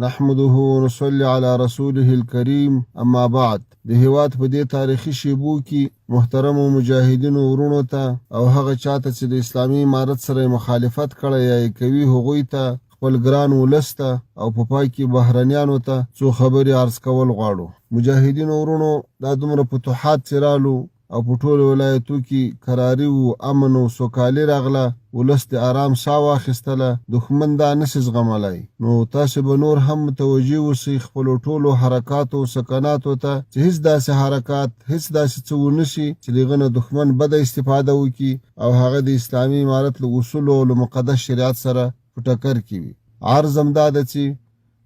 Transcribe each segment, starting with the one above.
نحمده ونصلي على رسوله الكريم اما بعد. د هیواد په دې تاریخي شیبو کې محترمو مجاهدینو ورونو ته او هغه چاته چې د اسلامي امارت سره مخالفت کړی یا کوي هغوی ته خپل ګران ولس ته او په پای کې بهرنیانو ته څو خبرې عرض کول غواړو. مجاهدینو ورونو دا دومره فتوحات چې رالو او په ټولو ولایتو کې کراري و امن او سوکالي راغله، ولس د آرام ساه واخیستله، دښمن دا نسي زغملی. نو تاسو به نور هم متوجه اوسئ خپلو ټولو حرکاتو او سکناتو ته چې هیڅ داسې حرکات هیڅ داسې څه ونه شي چې د هغه نه دښمن بده استفاده وکړي او هغه د اسلامي امارت له اصولو او له مقدس شریعت سره په ټکر کې وي. عرض هم دا ده چې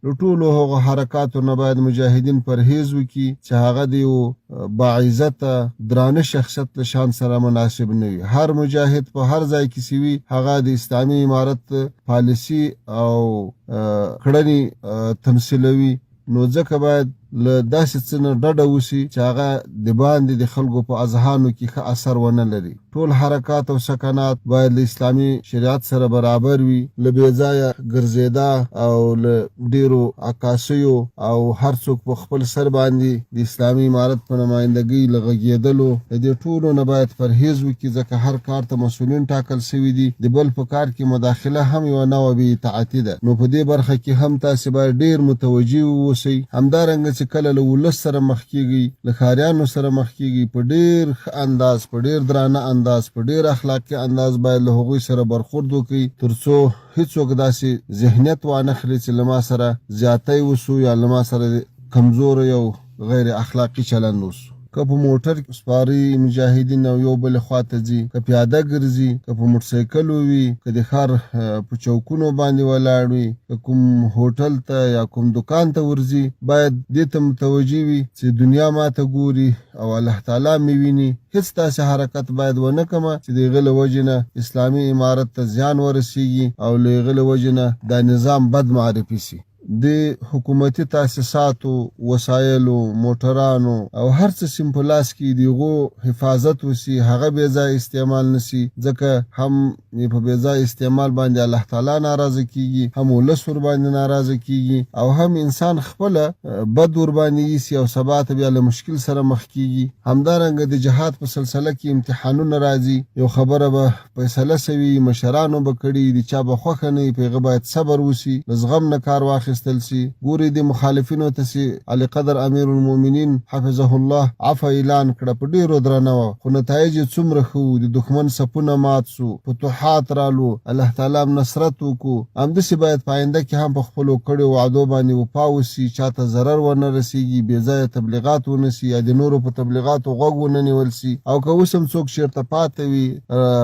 له ټولو هغو حرکاتو نه باید مجاهدین پرهیز وکړي چې هغه د یو باعزته درانه شخصیت له شان سره مناسب نه وي. هر مجاهد په هر ځای کې چې وي هغه د اسلامي امارت پالیسي او کړنې تمثیلوي، نو ځکه باید له داسې څه نه ډډه وشي چې هغه د باندې د خلکو په اذهانو کې ښه اثر ونه لري. ټول حرکات او سکنات باید له اسلامي شریعت سره برابر وي، له بې ځایه ګرځېدا او له ډېرو عکاسیو او هر څوک په خپل سر باندې د اسلامي امارت په نمایندګۍ له غږېدلو د دې ټولو نه باید پرهیز وکړي، ځکه هر کار ته مسؤلین ټاکل شوي دي. د بل په کار کې مداخله هم یوه نوعه بې اطاعتي ده. نو په دې برخه کې هم تاسې باید ډېر متوجه واوسئ. همدارنګه چې کله له ولس سره مخ کېږئ، له ښاریانو سره مخ کېږئ، په ډېر ښه انداز، په ډېر درانه انداز، په ډېر اخلاقي انداز باید له هغوی سره برخورد وکړئ، تر څو هیڅوک داسې ذهنیت وانخلي چې له ما سره زیاتی وسو یا له ما سره کمزوری او غیر اخلاقي چلند وسو. که په موټر سپاري مجاهدین او یو بل خواته ځي، که پیاده ګرځي، که په موټرسایکل وي، که د ښار په چوکونو باندې ولاړ وي، که کوم هوټل ته یا کوم دکان ته ورځي، باید دې ته متوجه وي چې دنیا ماته ګوري او الله تعالی مې ویني. هیڅ داسې حرکت باید ونه کړمه چې د هغه له وجې نه اسلامي امارت ته زیان ورسیږي او له هغه له وجې نه دا نظام بد معرفي سي. د حکومتي تاسیساتو، وسایلو، موټرانو او هر څه سیم په لاس کې د هغو حفاظت وسي، هغه بې ځای استعمال نسي، ځکه هم په بې ځای استعمال باندې الله تعالی ناراضه کیږي، هم ولس ورباندې ناراضه کیږي او هم انسان خپله بد ورباندې ایسي او سبا ته بیا له مشکل سره مخ کیږي. همدارنګه د جهاد په سلسله کې امتحانونه راځي، یو خبره به فیصله سوي، مشرانو به کړي، د چا به خوښه نه وي، په هغه باید صبر وسي، له زغم نه کار واخیستل سي. ګوري د مخالفینو ته سي علي قدر امیر المؤمنین حفظه الله عفو اعلان کړه، په ډېرو درنه وه، خو نتایج یې څومره ښه وو. د دښمن صفونه مات سو، فتوحات رالو، الله تعالی هم نصرت وکړو. همداسې باید په آینده کې هم په خپلو کړو وعدو باندې وفا وسي، چاته ضرر ونه رسیږي، بې ځایه تبلیغات ونه سي یا د نورو په تبلیغاتو غوږ ونه نیول سي. او که اوس هم څوک چېرته پاته وي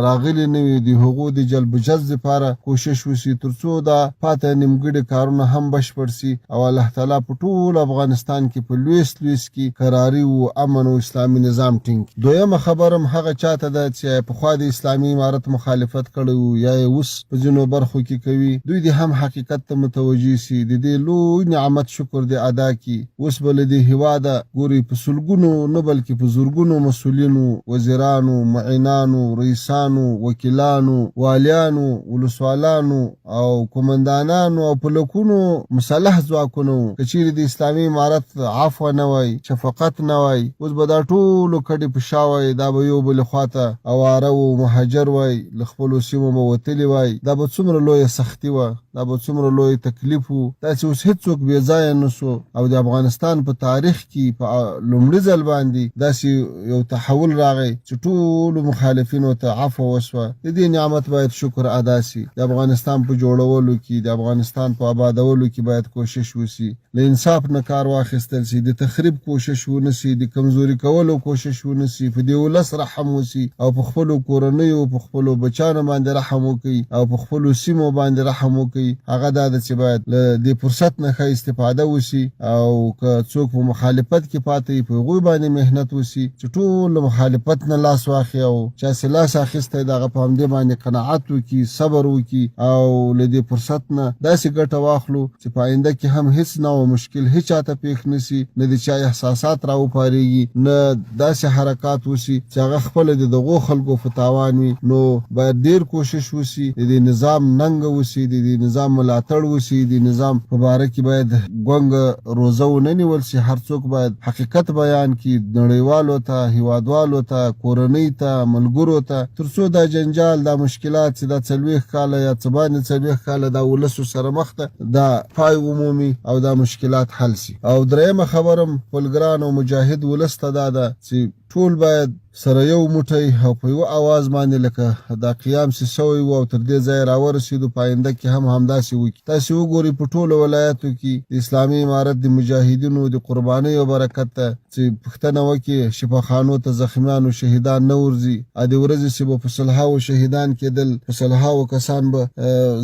راغلي نه وي، د هغو د جلب جذب لپاره کوشش وسي تر څو دا پاته نیمګړي کارونه هم بشپړ سي او الله تعالی په ټول افغانستان کې په لویس کې قراري او امن او اسلامي نظام ټینګ. دویمه خبرم هغه چاته ده چې پخوا د اسلامي امارت مخالفت کړی وو یا یې اوس په ځینو برخو کې کوي، دوی د هم حقیقت ته متوجه سي، د دې لوی نعمت شکر دې ادا کړي. اوس به له دې هېواده ګوري په سلګونو نه بلکې په زرګونو مسؤلینو، وزیرانو، معینانو، رئیسانو، وکیلانو، والیانو، ولسوالانو او قومندانانو او په لکونو مسلح ځواکونو که چیرې د اسلامي امارت عفو نه وای، شفقت نه وای، اوس به دا ټولو کډې په شا وای، دا به یو بلې خواته اواره و مهاجر وای، له خپلو سیمو به وتلي وای. دا به څومره لویه سختي وه، دا به څومره لوی تکلیف و. داسې اوس هېڅوک بې ځایه نه سو او د افغانستان په تاریخ کې په لومړي ځل باندې داسې یو تحول راغی چې ټولو مخالفینو ته عفو وسوه. د دې نعمت باید شکر ادا سي. د افغانستان په جوړولو کې، د افغانستان په آبادولو کې باید کوشش وسي، له انصاف نه کار واخیستل سي، د تخریب کوشش ونه سي، د کمزوري کولو کوشش ونه سي، په دې ولس رحم وسي او په خپلو کورنیو، په خپلو بچانو باندې رحم وکړي او په خپلو سیمو باندې رحم وکړي. هغه دا ده چې باید له دې فرصت نه ښه استفاده وسي او که څوک په مخالفت کې پاته وي په هغوی باندې محنت وسي چې ټول له مخالفت نه لاس واخلي او چا چې لاس اخیستی د هغه په همدې باندې قناعت وکړي، صبر وکړي او له دې فرصت نه داسې ګټه واخلو چې په آینده کې هم هیڅ نوع مشکل هیڅ چاته پیښ نشي، نه د چا احساسات راوپارېږي، نه داسې حرکات وشي چې هغه خپله د دغو خلکو په تاوان وي. نو باید ډېر کوشش وشي د دې نظام ننګه وشي، د دې نظام ملاتړ وشي، د نظام په باره کې باید ګونګه روزه ونه نیول شي. هر څوک باید حقیقت بیان کړي نړیوالو ته، هیوادوالو ته، کورنۍ ته، ملګرو ته، تر څو دا جنجال، دا مشکلات چې دا 40 کاله یا څه باندې 40 کاله دا ولسو سره مخ ته دا پای ومومي او دا مشکلات حل شي. او درېیمه خبرم خپل ګران او مجاهد ولس ته دا ده چې ټول باید سره یو موټی او په یو اواز باندې لکه دا قیام چې سوی و او تر دې ځایه راورسېدو، په آینده کې هم همداسې وکړي. تاسې وګورئ په ټولو ولایاتو کې د اسلامي امارت د مجاهدینو د قربانیو برکت ته چې پوښتنه وکړي شفاخانو ته زخمیان او شهیدان نه ورځي. د ورځې چې به په سلهاوو شهیدان کېدل، په سلهاوو کسان به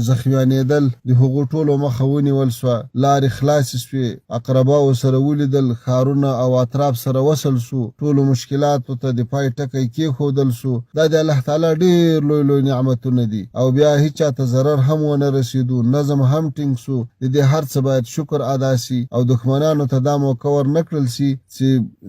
زخمیانېدل، د هغو ټولو مخه ونیول سوه، لارې خلاصې سوې، اقرباو سره ولیدل، ښارونه او اطراف سره وصل سو، ټولو مشکلاتو ته د پای ټکی کېښودل سو. دا د الله تعالی ډېر لوی لوی نعمتونه دي او بیا هیچ چاته ضرر هم ونه رسېدو، نظم هم ټینګ سو. د دې هر څه باید شکر ادا سي او دښمنانو ته دا موقع ور نه کړل سي چې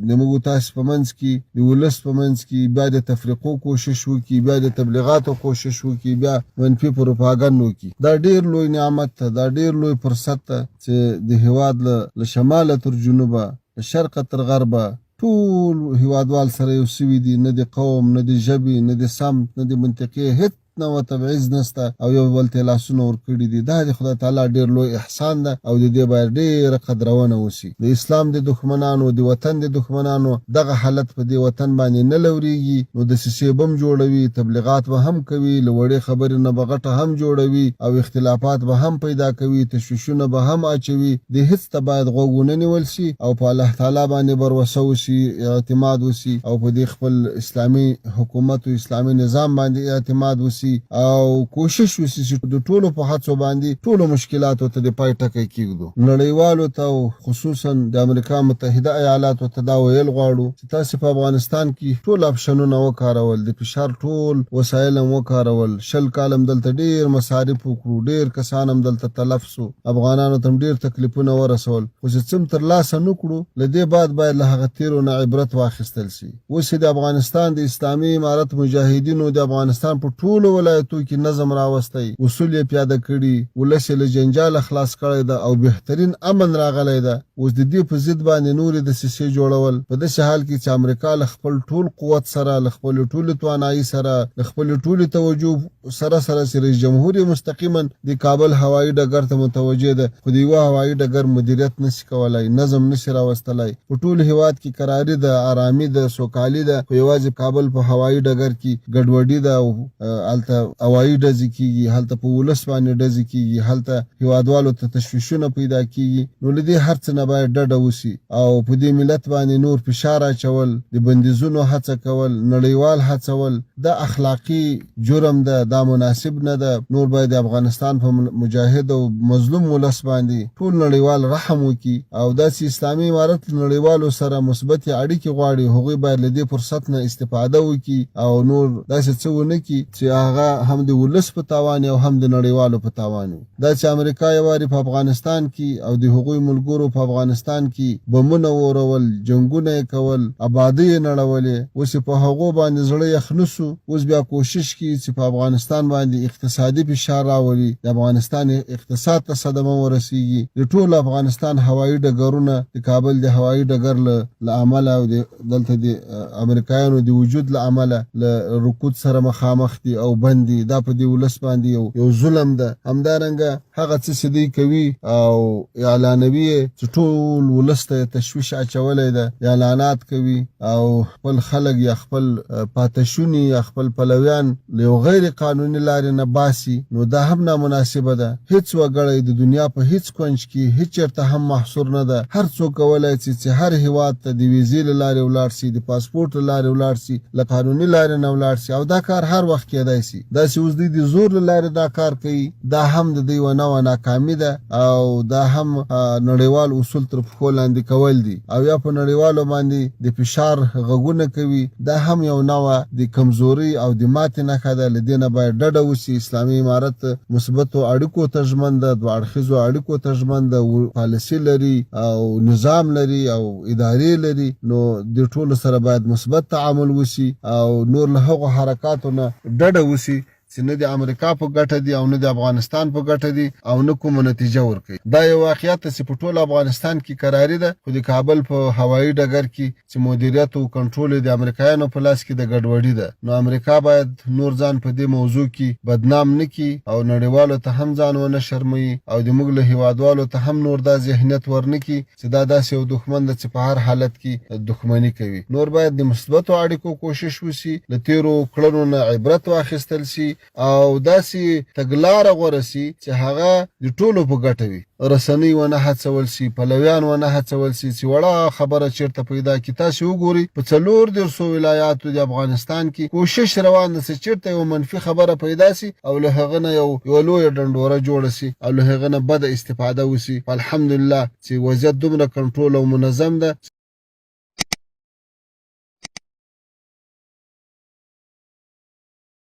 د موږ تاسې په منځ کې، د ولس په منځ کې بیا د تفریقو کوشش وکړي، بیا د تبلیغاتو کوشش وکړي، بیا منفي پروپاګند وکړي. دا ډېر لوی نعمت ته، دا ډېر لوی فرصت ته چې د هېواد له شماله تر جنوبه، له شرقه تر غربه ټول هیوادوال سره یو سوي دي، نه د قوم، نه د ژبې، نه د سمت، نه د منطقې، هیڅ نوع تبعیض نسته او یو بل ته لاسونه ورکړي دي. دا د خدای تعالی ډېر لوی احسان ده او د دې باید ډېره قدرونه وشي. د اسلام د دښمنانو، د وطن د دښمنانو دغه حالت په دې وطن باندې نه لورېږي، نو د سیسې بم جوړوي، تبلیغات به هم کوي، له وړې خبرې نه به غټه هم جوړوي او اختلافات به هم پیدا کوي، تشویشونه به هم اچوي. د هیڅ ته باید غوږ ونه نیول شي او په الله تعالی باندې بروسه وشي، اعتماد وشي او په دې خپل اسلامي حکومت او اسلامي نظام باندې اعتماد وشي او کوشش وشي چې د ټولو په هڅو باندې ټولو مشکلاتو ته د پای ټکی کېږدو. نړیوالو ته او خصوصا د امریکا متحده ایالاتو ته دا ویل غواړو چې تاسې په افغانستان کې ټول اپشنونه وکارول، د فشار ټول وسایل هم وکارول، 20 کال هم دلته ډېر مصارف وکړو، ډېر کسان هم دلته تلف سو، افغانانو ته هم ډېر تکلیفونه ورسول، خو چې څه هم ترلاسه نه کړو، له دې بعد باید له هغه تېرو نه عبرت واخیستل سي. اوس د افغانستان د اسلامي امارت مجاهدینو د افغانستان په ټولو ولایتو کې نظم راوستی، اصول یې پیاده کړي، ولس یې له جنجاله خلاص کړی ده او بهترین امن راغلی ده. اوس د دې په ضد باندې نورې دسیسې جوړول په داسې حال کې چې امریکا له خپل ټول قوت سره، له خپلې ټولې توانایي سره، له خپلې ټولې توجه سره چې رئیس جمهور یې مستقیما د کابل هوایي ډګر ته متوجه ده، خو د یوه هوایي ډګر مدیریت نشي کولی، نظم نشي راوستلی. په ټول هېواد کې قراري ده، آرامي ده، سوکالي ده، خو یوازې کابل په هوایي ډګر کې ګډوډي ده او هلته هوایي ډزې کېږي، هلته په ولس باندې ډزې کېږي، هلته هېوادوالو ته تشویشونه پیدا کېږي. نو له دې هر څه نه باید ډډه وشي او په دې ملت باندې نور فشار اچول، د بندیزونو هڅه کول، نړیوال هڅول، دا اخلاقي جرم ده، دا مناسب نه ده. نور باید د افغانستان په مجاهد او مظلوم ولس باندې ټول نړیوال رحم وکړي او داسې اسلامي امارت نړیوالو سره مثبتې اړیکې غواړي، هغوی باید له دې فرصت نه استفاده وکړي او نور داسې څه ونه کړي چې هغه هم د ولس په تاوان او هم د نړیوالو په تاوان وي. دا چې امریکا یې واري په افغانستان کې او د هغوی ملګرو په افغانستان کې بمونه ورول، جنګونه یې کول، آبادۍ یې نړولې، اوس په هغو باندې زړه یخ نه سو. اوس بیا کوشش کوي چې په افغانستان باندې اقتصادي فشار راولي، د افغانستان اقتصاد ته صدمه ورسیږي. د ټول افغانستان هوایي ډګرونه د کابل د هوایي ډګر له امله او دلته د امریکایانو د وجود له امله له رکود سره مخامخ دي او بند دي. دا په دې ولس باندې یو ظلم ده. همدارنګه هغه څه چې دوی کوي او اعلانوي چې ټول ولس ته تشویش اچولی ده، اعلانات کوي او خپل خلک یا خپل پاتشوني یا خپل پلویان له یو غیر قانوني لارې نه باسي، نو دا هم نامناسبه ده. هیڅ وګړی د دنیا په هیڅ کونج کې هیڅ چېرته هم محصور نه ده. هر څوک کولی چې هر هیواد ته د ویزې له لارې ولاړ شي، د پاسپورټ له لارې ولاړ شي، له قانوني لارې نه ولاړ شي او دا کار هر وخت کېدای سي. داسې اوس دوی د زور له لارې دا کار کوي، دا هم د دوی یوه نوعه ناکامي ده او دا هم نړیوال اصول تر پښو لاندې کول دي او یا په نړیوالو باندې د فشار غږونه کوي. دا هم یو نوعه د کمزوري او د ماتې نښه ده. له دې نه باید ډډه وشي. اسلامي امارت مثبتو اړیکو ته ژمن ده، دوه اړخیزو اړیکو ته ژمن ده، پالیسي لري او نظام لري او ادارې لري. نو د ټولو سره باید مثبت تعامل وشي او نور له هغو حرکاتو نه ډډه وشي چې نه د امریکا په ګټه دي او نه د افغانستان په ګټه دي او نه کومه نتیجه ورکوي. دا یو واقعیت چې په ټول افغانستان کې قراري ده، خو د کابل په هوایي ډګر کې چې مدیریت او کنټرول د امریکایانو په لاس کې د ګډوډي ده. نو امریکا باید نور ځان په دې موضوع کې بدنام نه کړي او نړیوالو ته هم ځان ونه شرموي او د موږ له هیوادوالو ته هم نور دا ذهنیت ورنه کړي چې دا داسې یو دښمن ده چې په هر حالت کې دښمني کوي. نور باید د مثبتو اړیکو کوشش وشي، له تیرو کړنو نه عبرت واخیستل شي او داسې تګلاره غوره سي چې هغه د ټولو په ګټه وي. رسنۍ ونه هڅول سي، پلویان ونه هڅول سي چې وړه خبره چیرته پیدا کړي. تاسې وګورئ په 14 ولایاتو د افغانستان کې کوشش روان ده چې چیرته یو منفي خبره پیدا سي او له هغه نه یو لویه ډنډوره جوړه سي او له هغه نه بده استفاده وسي. الحمدلله چې وضعیت دومره کنټرول او منظم ده